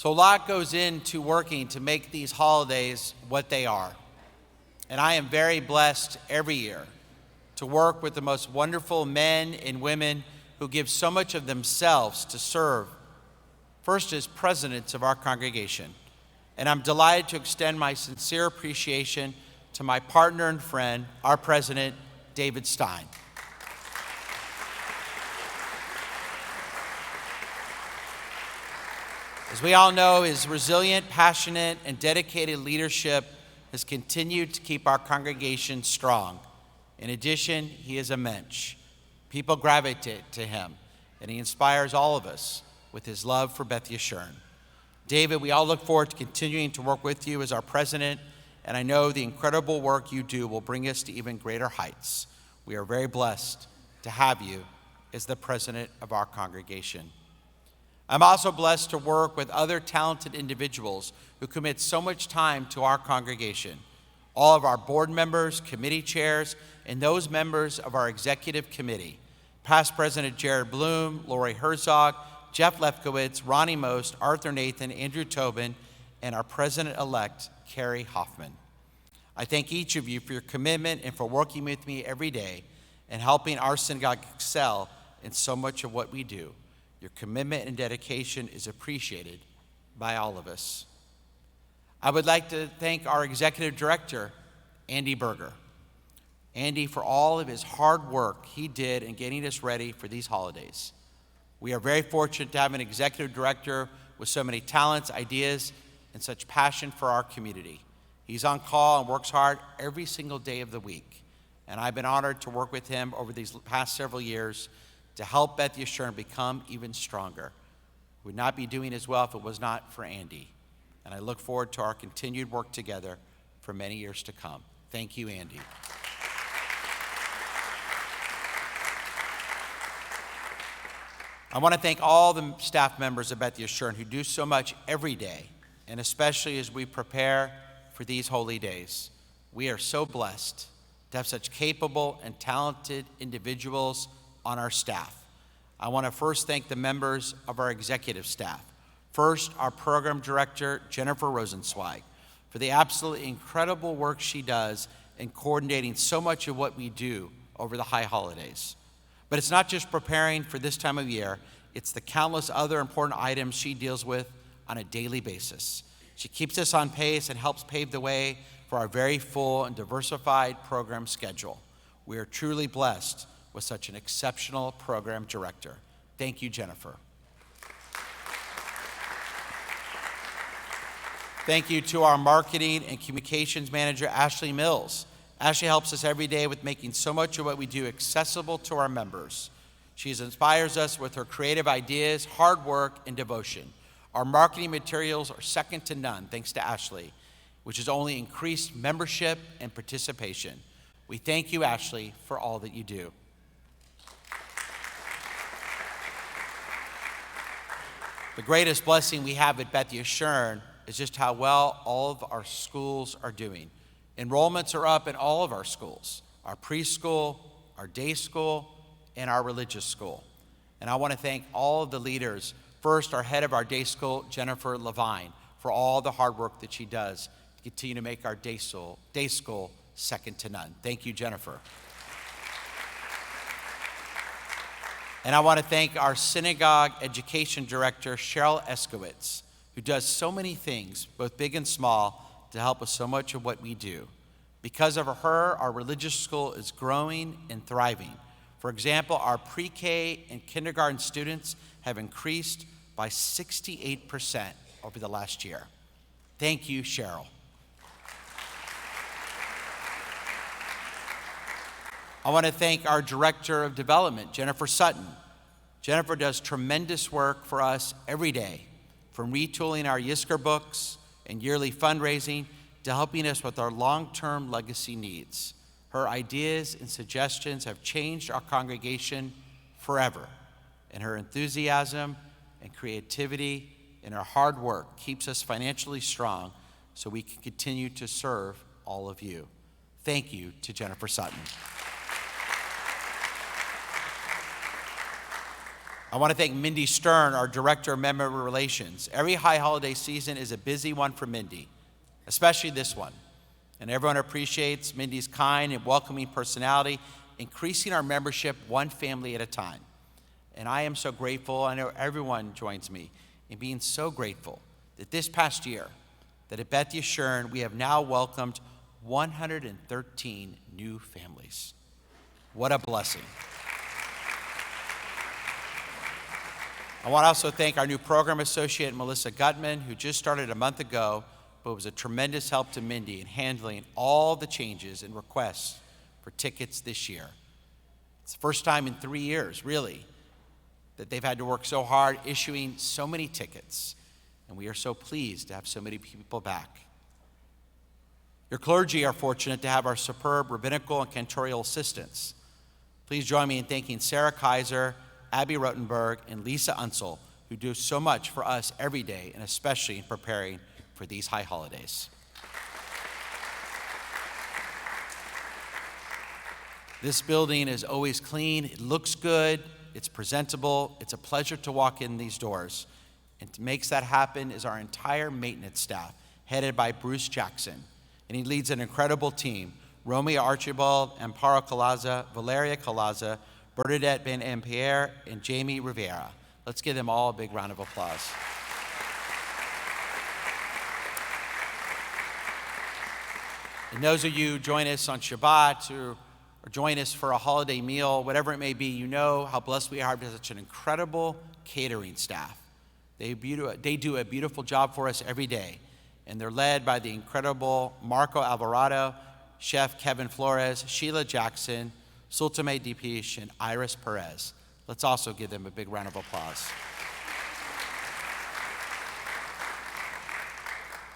So a lot goes into working to make these holidays what they are. And I am very blessed every year to work with the most wonderful men and women who give so much of themselves to serve, first as presidents of our congregation. And I'm delighted to extend my sincere appreciation to my partner and friend, our president, David Stein. As we all know, his resilient, passionate, and dedicated leadership has continued to keep our congregation strong. In addition, he is a mensch. People gravitate to him, and he inspires all of us with his love for Beth Yeshurun. David, we all look forward to continuing to work with you as our president, and I know the incredible work you do will bring us to even greater heights. We are very blessed to have you as the president of our congregation. I'm also blessed to work with other talented individuals who commit so much time to our congregation. All of our board members, committee chairs, and those members of our executive committee. Past President Jared Bloom, Lori Herzog, Jeff Lefkowitz, Ronnie Most, Arthur Nathan, Andrew Tobin, and our president-elect, Carrie Hoffman. I thank each of you for your commitment and for working with me every day and helping our synagogue excel in so much of what we do. Your commitment and dedication is appreciated by all of us. I would like to thank our executive director, Andy Berger. Andy, for all of his hard work he did in getting us ready for these holidays. We are very fortunate to have an executive director with so many talents, ideas, and such passion for our community. He's on call and works hard every single day of the week. And I've been honored to work with him over these past several years to help Beth Yeshurun become even stronger. We would not be doing as well if it was not for Andy. And I look forward to our continued work together for many years to come. Thank you, Andy. I want to thank all the staff members of Beth Yeshurun who do so much every day, and especially as we prepare for these holy days. We are so blessed to have such capable and talented individuals on our staff. I want to first thank the members of our executive staff. First, our program director, Jennifer Rosenzweig, for the absolutely incredible work she does in coordinating so much of what we do over the high holidays. But it's not just preparing for this time of year, it's the countless other important items she deals with on a daily basis. She keeps us on pace and helps pave the way for our very full and diversified program schedule. We are truly blessed with such an exceptional program director. Thank you, Jennifer. Thank you to our marketing and communications manager, Ashley Mills. Ashley helps us every day with making so much of what we do accessible to our members. She inspires us with her creative ideas, hard work, and devotion. Our marketing materials are second to none, thanks to Ashley, which has only increased membership and participation. We thank you, Ashley, for all that you do. The greatest blessing we have at Beth Yeshurun is just how well all of our schools are doing. Enrollments are up in all of our schools, our preschool, our day school, and our religious school. And I want to thank all of the leaders. First, our head of our day school, Jennifer Levine, for all the hard work that she does to continue to make our day school second to none. Thank you, Jennifer. And I want to thank our synagogue education director, Cheryl Eskowitz, who does so many things, both big and small, to help with so much of what we do. Because of her, our religious school is growing and thriving. For example, our pre-K and kindergarten students have increased by 68% over the last year. Thank you, Cheryl. I want to thank our Director of Development, Jennifer Sutton. Jennifer does tremendous work for us every day, from retooling our Yisker books and yearly fundraising to helping us with our long-term legacy needs. Her ideas and suggestions have changed our congregation forever, and her enthusiasm and creativity and her hard work keeps us financially strong so we can continue to serve all of you. Thank you to Jennifer Sutton. I want to thank Mindy Stern, our Director of Member Relations. Every high holiday season is a busy one for Mindy, especially this one. And everyone appreciates Mindy's kind and welcoming personality, increasing our membership one family at a time. And I am so grateful, I know everyone joins me in being so grateful that this past year, that at Beth Yeshurun, we have now welcomed 113 new families. What a blessing. I want to also thank our new program associate, Melissa Gutman, who just started a month ago, but was a tremendous help to Mindy in handling all the changes and requests for tickets this year. It's the first time in 3 years, really, that they've had to work so hard issuing so many tickets, and we are so pleased to have so many people back. Your clergy are fortunate to have our superb rabbinical and cantorial assistants. Please join me in thanking Sarah Kaiser, Abby Rotenberg, and Lisa Unsel, who do so much for us every day, and especially in preparing for these high holidays. This building is always clean, it looks good, it's presentable, it's a pleasure to walk in these doors. And to make that happen is our entire maintenance staff, headed by Bruce Jackson. And he leads an incredible team: Romeo Archibald, Amparo Calaza, Valeria Calaza, Bernadette Ben Ampere, and Jamie Rivera. Let's give them all a big round of applause. And those of you who join us on Shabbat or join us for a holiday meal, whatever it may be, you know how blessed we are to have such an incredible catering staff. They do a beautiful job for us every day, and they're led by the incredible Marco Alvarado, Chef Kevin Flores, Sheila Jackson, Sultame Dipish, and Iris Perez. Let's also give them a big round of applause.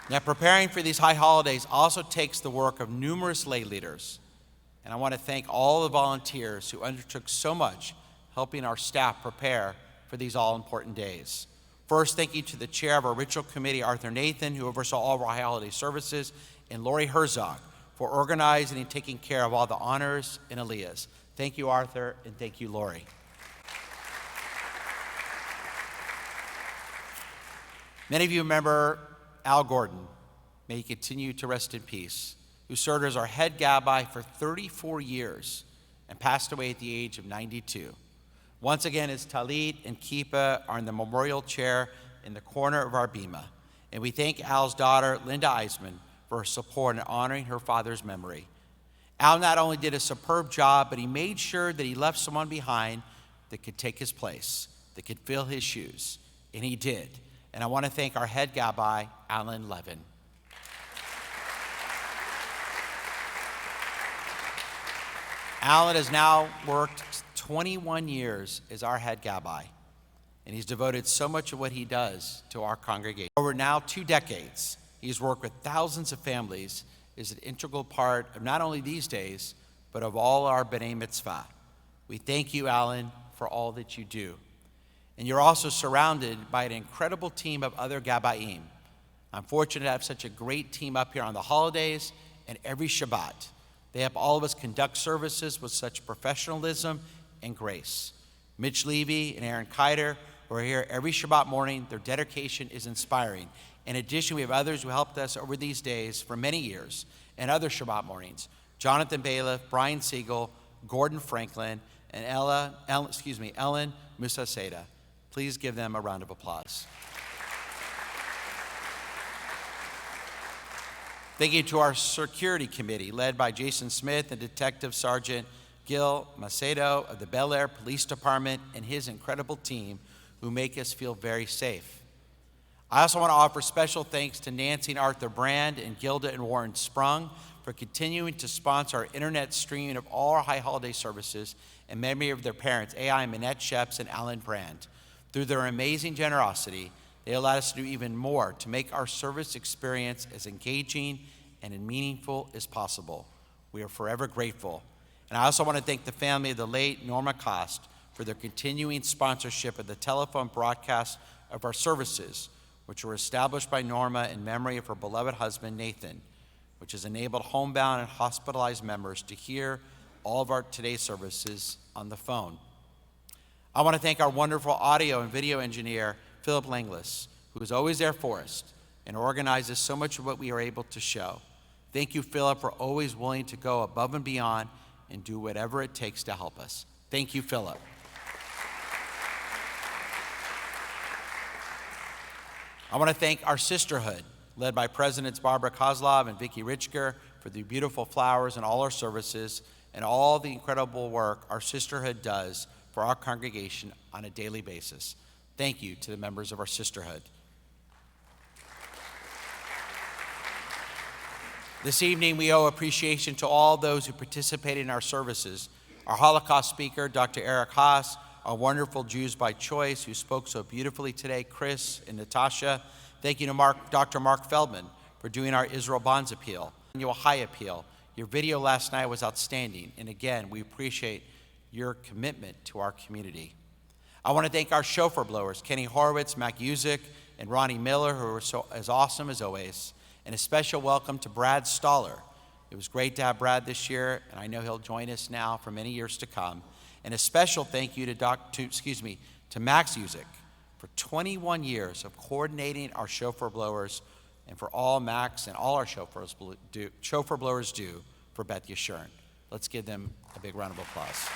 Now, preparing for these high holidays also takes the work of numerous lay leaders. And I want to thank all the volunteers who undertook so much helping our staff prepare for these all-important days. First, thank you to the chair of our ritual committee, Arthur Nathan, who oversaw all of our high holiday services, and Lori Herzog for organizing and taking care of all the honors and aliyahs. Thank you, Arthur, and thank you, Lori. Many of you remember Al Gordon, may he continue to rest in peace, who served as our head Gabbai for 34 years and passed away at the age of 92. Once again, his talit and kippah are in the memorial chair in the corner of our bima. And we thank Al's daughter, Linda Eisman, for her support in honoring her father's memory. Al not only did a superb job, but he made sure that he left someone behind that could take his place, that could fill his shoes, and he did. And I want to thank our head Gabbai, Alan Levin. Alan has now worked 21 years as our head Gabbai, and he's devoted so much of what he does to our congregation. Over now 2 decades, he's worked with thousands of families as an integral part of not only these days, but of all our B'nai Mitzvah. We thank you, Alan, for all that you do. And you're also surrounded by an incredible team of other Gabbaim. I'm fortunate to have such a great team up here on the holidays and every Shabbat. They help all of us conduct services with such professionalism and grace. Mitch Levy and Aaron Kiter, who are here every Shabbat morning, their dedication is inspiring. In addition, we have others who helped us over these days for many years and other Shabbat mornings: Jonathan Bailiff, Brian Siegel, Gordon Franklin, and Ellen Musaseda. Please give them a round of applause. Thank you to our security committee, led by Jason Smith and Detective Sergeant Gil Macedo of the Bel Air Police Department and his incredible team, who make us feel very safe. I also want to offer special thanks to Nancy and Arthur Brand and Gilda and Warren Sprung for continuing to sponsor our internet streaming of all our high holiday services in memory of their parents, A.I. Minette Sheps and Alan Brand. Through their amazing generosity, they allowed us to do even more to make our service experience as engaging and as meaningful as possible. We are forever grateful. And I also want to thank the family of the late Norma Cost for their continuing sponsorship of the telephone broadcast of our services, which were established by Norma in memory of her beloved husband, Nathan, which has enabled homebound and hospitalized members to hear all of our today's services on the phone. I want to thank our wonderful audio and video engineer, Philip Langlis, who is always there for us and organizes so much of what we are able to show. Thank you, Philip, for always willing to go above and beyond and do whatever it takes to help us. Thank you, Philip. I want to thank our sisterhood, led by Presidents Barbara Kozlov and Vicki Richker, for the beautiful flowers and all our services and all the incredible work our sisterhood does for our congregation on a daily basis. Thank you to the members of our sisterhood. This evening, we owe appreciation to all those who participated in our services. Our Holocaust speaker, Dr. Eric Haas, our wonderful Jews by Choice, who spoke so beautifully today, Chris and Natasha. Thank you to Dr. Mark Feldman for doing our Israel Bonds appeal, annual high appeal. Your video last night was outstanding, and again, we appreciate your commitment to our community. I want to thank our chauffeur blowers, Kenny Horowitz, Mac Usick, and Ronnie Miller, who are so as awesome as always. And a special welcome to Brad Stoller. It was great to have Brad this year, and I know he'll join us now for many years to come. And a special thank you to Max Usick for 21 years of coordinating our chauffeur blowers, and for all Max and all our chauffeur blowers do for Beth Yeshurun. Let's give them a big round of applause.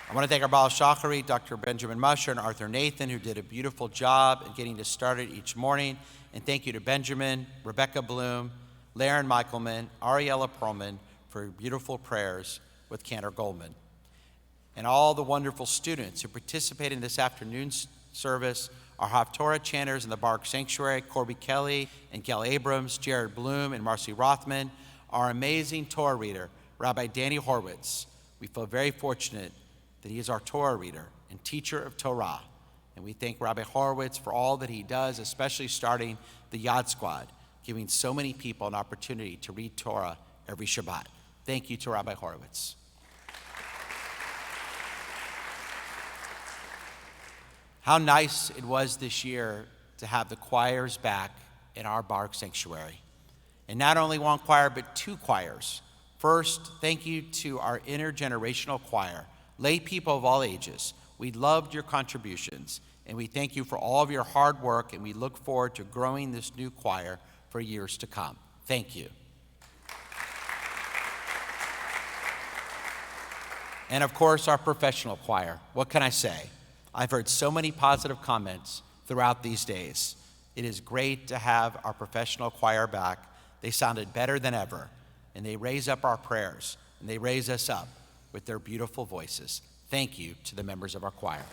I want to thank our Baal Shachari, Dr. Benjamin Musher, and Arthur Nathan, who did a beautiful job in getting us started each morning. And thank you to Benjamin, Rebecca Bloom, Laren Michaelman, Ariella Perlman for beautiful prayers with Cantor Goldman. And all the wonderful students who participated in this afternoon's service, our Haftorah chanters in the Baruch Sanctuary, Corby Kelly and Gail Abrams, Jared Bloom and Marcy Rothman, our amazing Torah reader, Rabbi Danny Horwitz. We feel very fortunate that he is our Torah reader and teacher of Torah. And we thank Rabbi Horowitz for all that he does, especially starting the Yad Squad, giving so many people an opportunity to read Torah every Shabbat. Thank you to Rabbi Horowitz. How nice it was this year to have the choirs back in our Baruch Sanctuary. And not only one choir, but two choirs. First, thank you to our intergenerational choir, lay people of all ages. We loved your contributions, and we thank you for all of your hard work, and we look forward to growing this new choir for years to come. Thank you. And of course, our professional choir. What can I say? I've heard so many positive comments throughout these days. It is great to have our professional choir back. They sounded better than ever, and they raise up our prayers, and they raise us up with their beautiful voices. Thank you to the members of our choir.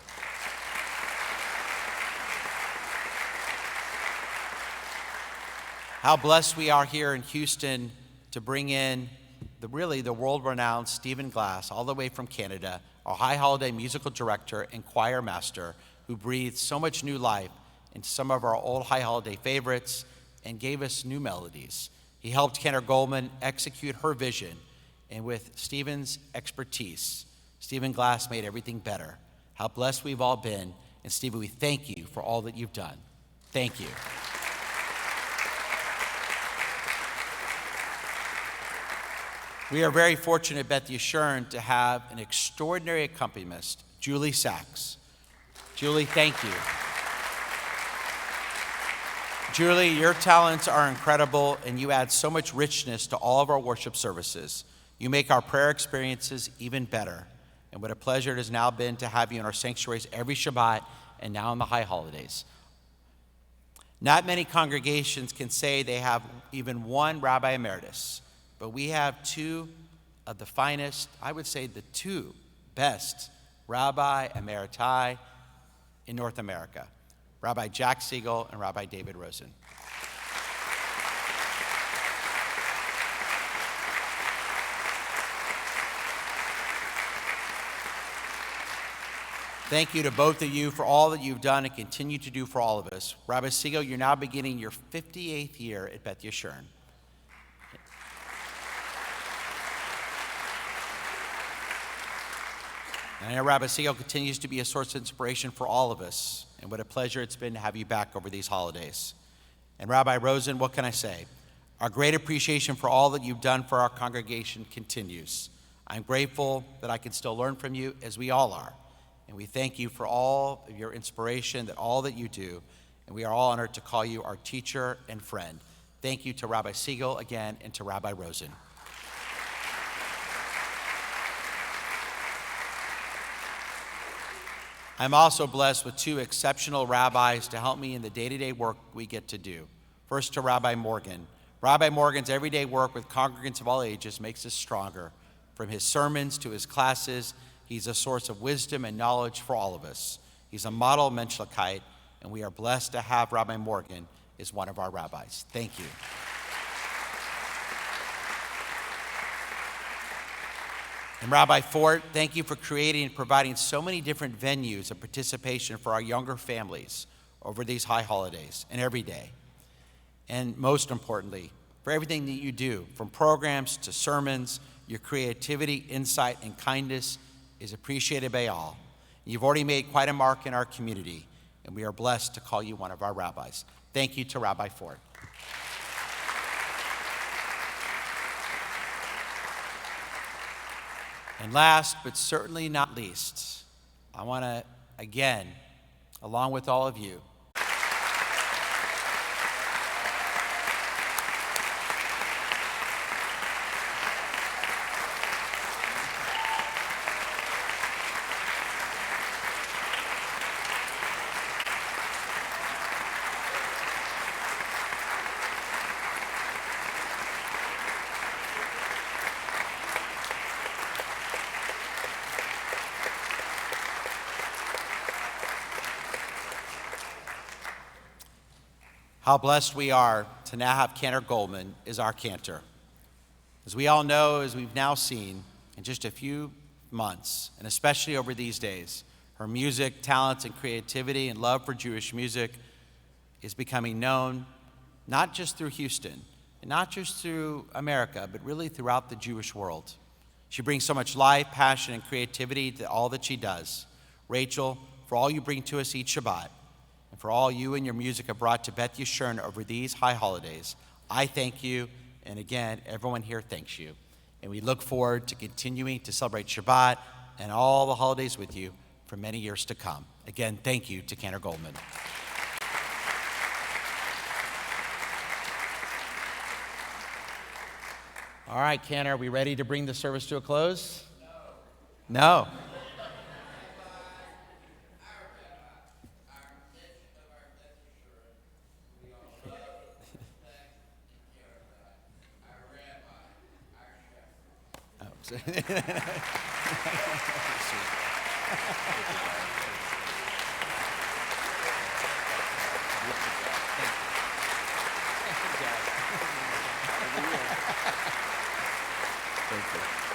How blessed we are here in Houston to bring in the world-renowned Stephen Glass, all the way from Canada, our High Holiday musical director and choir master, who breathed so much new life into some of our old High Holiday favorites and gave us new melodies. He helped Cantor Goldman execute her vision, and with Stephen's expertise, Stephen Glass made everything better. How blessed we've all been. And Stephen, we thank you for all that you've done. Thank you. We are very fortunate at Beth Yeshurun to have an extraordinary accompanist, Julie Sachs. Julie, thank you. Julie, your talents are incredible, and you add so much richness to all of our worship services. You make our prayer experiences even better. And what a pleasure it has now been to have you in our sanctuaries every Shabbat and now in the high holidays. Not many congregations can say they have even one Rabbi Emeritus, but we have two of the finest, I would say the two best Rabbi Emeriti in North America, Rabbi Jack Siegel and Rabbi David Rosen. Thank you to both of you for all that you've done and continue to do for all of us. Rabbi Siegel, you're now beginning your 58th year at Beth Yeshurun. And I know Rabbi Siegel continues to be a source of inspiration for all of us, and what a pleasure it's been to have you back over these holidays. And Rabbi Rosen, what can I say? Our great appreciation for all that you've done for our congregation continues. I'm grateful that I can still learn from you, as we all are. And we thank you for all of your inspiration, all that you do. And we are all honored to call you our teacher and friend. Thank you to Rabbi Siegel again, and to Rabbi Rosen. I'm also blessed with two exceptional rabbis to help me in the day-to-day work we get to do. First, to Rabbi Morgan. Rabbi Morgan's everyday work with congregants of all ages makes us stronger. From his sermons to his classes, he's a source of wisdom and knowledge for all of us. He's a model Menschlichkeit, and we are blessed to have Rabbi Morgan as one of our rabbis. Thank you. And Rabbi Fort, thank you for creating and providing so many different venues of participation for our younger families over these high holidays and every day. And most importantly, for everything that you do, from programs to sermons, your creativity, insight, and kindness is appreciated by all. You've already made quite a mark in our community, and we are blessed to call you one of our rabbis. Thank you to Rabbi Fort. And last, but certainly not least, I want to, again, along with all of you, how blessed we are to now have Cantor Goldman as our cantor. As we all know, as we've now seen in just a few months, and especially over these days, her music, talents, and creativity and love for Jewish music is becoming known not just through Houston, and not just through America, but really throughout the Jewish world. She brings so much life, passion, and creativity to all that she does. Rachel, for all you bring to us each Shabbat, and for all you and your music have brought to Beth Yeshurun over these high holidays, I thank you, and again, everyone here thanks you. And we look forward to continuing to celebrate Shabbat and all the holidays with you for many years to come. Again, thank you to Cantor Goldman. All right, Cantor, are we ready to bring the service to a close? No. Thank you.